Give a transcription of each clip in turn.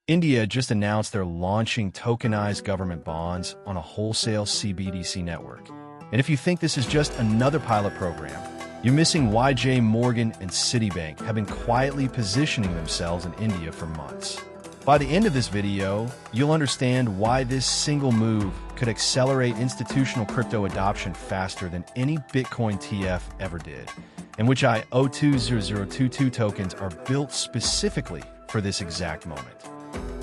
India just announced they're launching tokenized government bonds on a wholesale CBDC network. And if you think this is just another pilot program, you're missing why J. Morgan and Citibank have been quietly positioning themselves in India for months. By the end of this video, you'll understand why this single move could accelerate institutional crypto adoption faster than any Bitcoin TF ever did, and which O20022 tokens are built specifically for this exact moment.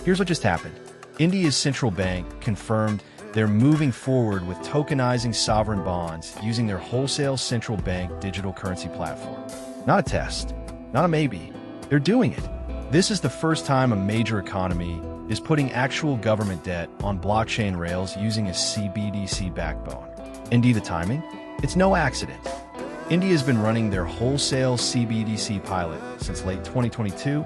Here's what just happened. India's central bank confirmed they're moving forward with tokenizing sovereign bonds using their wholesale central bank digital currency platform. Not a test, not a maybe. They're doing it. This is the first time a major economy is putting actual government debt on blockchain rails using a CBDC backbone. Indeed, the timing? It's no accident. India has been running their wholesale CBDC pilot since late 2022,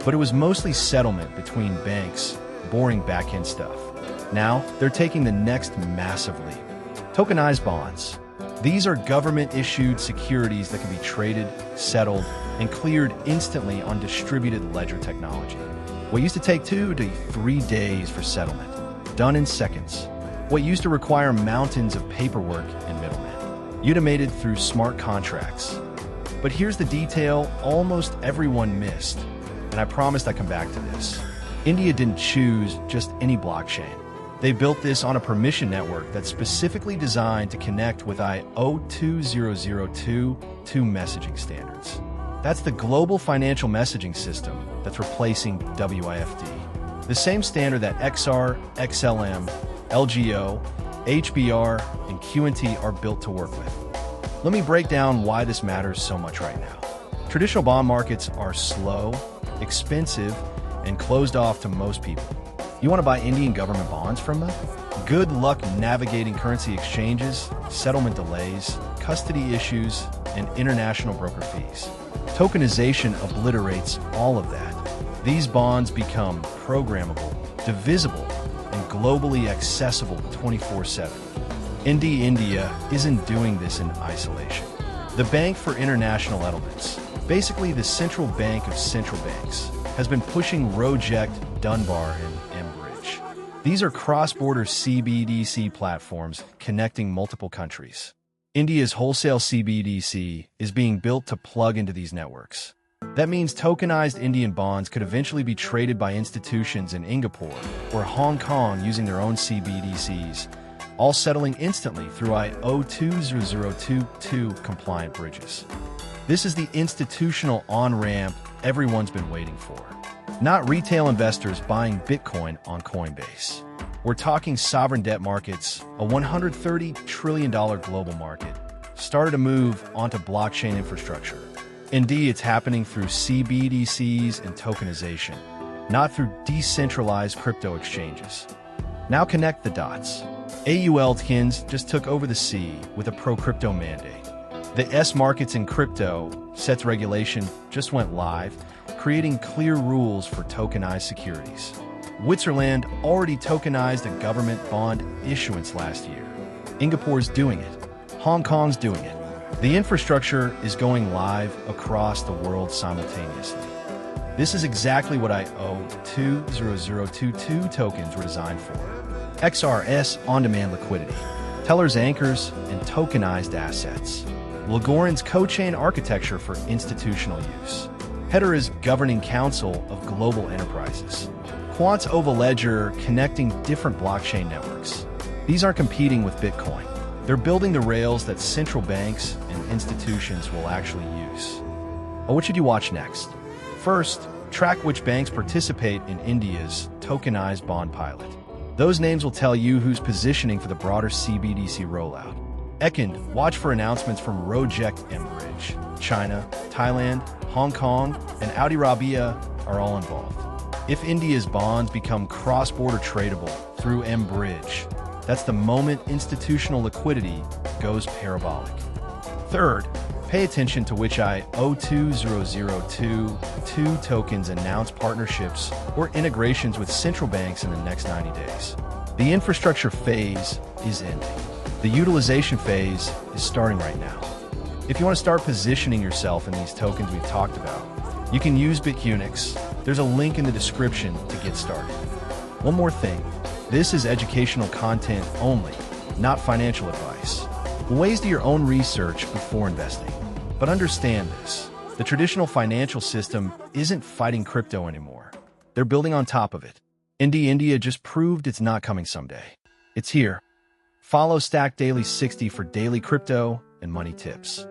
but it was mostly settlement between banks, boring back-end stuff. Now, they're taking the next massive leap. Tokenized bonds. These are government-issued securities that can be traded, settled, and cleared instantly on distributed ledger technology. What used to take 2 to 3 days for settlement, done in seconds. What used to require mountains of paperwork and middlemen, automated through smart contracts. But here's the detail almost everyone missed, and I promised I'd come back to this. India didn't choose just any blockchain. They built this on a permission network that's specifically designed to connect with O20022 messaging standards. That's the global financial messaging system that's replacing WIFD. The same standard that XR, XLM, LGO, HBR, and QNT are built to work with. Let me break down why this matters so much right now. Traditional bond markets are slow, expensive, and closed off to most people. You want to buy Indian government bonds from them? Good luck navigating currency exchanges, settlement delays, custody issues, and international broker fees. Tokenization obliterates all of that. These bonds become programmable, divisible, and globally accessible 24/7. India isn't doing this in isolation. The Bank for International Settlements, basically the central bank of central banks, has been pushing Roject, Dunbar, and Mbridge. These are cross-border CBDC platforms connecting multiple countries. India's wholesale CBDC is being built to plug into these networks. That means tokenized Indian bonds could eventually be traded by institutions in Singapore or Hong Kong using their own CBDCs, all settling instantly through O20022 compliant bridges. This is the institutional on-ramp everyone's been waiting for. Not retail investors buying Bitcoin on Coinbase. We're talking sovereign debt markets, a $130 trillion global market, started to move onto blockchain infrastructure. Indeed, it's happening through CBDCs and tokenization, not through decentralized crypto exchanges. Now connect the dots. AULTKINS just took over the C with a pro-crypto mandate. The S markets in crypto sets regulation just went live, creating clear rules for tokenized securities. Switzerland already tokenized a government bond issuance last year. Singapore's doing it. Hong Kong's doing it. The infrastructure is going live across the world simultaneously. This is exactly what O20022 tokens were designed for. XRS on-demand liquidity, tellers anchors, and tokenized assets. Legorin's co-chain architecture for institutional use. Header is governing council of global enterprises. Quant's Oval Ledger connecting different blockchain networks. These aren't competing with Bitcoin. They're building the rails that central banks and institutions will actually use. But what should you watch next? First, track which banks participate in India's tokenized bond pilot. Those names will tell you who's positioning for the broader CBDC rollout. Second, watch for announcements from Roject Mbridge. China, Thailand, Hong Kong, and Saudi Arabia are all involved. If India's bonds become cross-border tradable through Mbridge, that's the moment institutional liquidity goes parabolic. Third, pay attention to which O20022 tokens announce partnerships or integrations with central banks in the next 90 days. The infrastructure phase is ending. The utilization phase is starting right now. If you want to start positioning yourself in these tokens we've talked about, you can use BitUnix, There's a link in the description to get started. One more thing, this is educational content only, not financial advice. Ways do your own research before investing. But understand this, the traditional financial system isn't fighting crypto anymore. They're building on top of it. India just proved it's not coming someday. It's here. Follow Stack Daily 60 for daily crypto and money tips.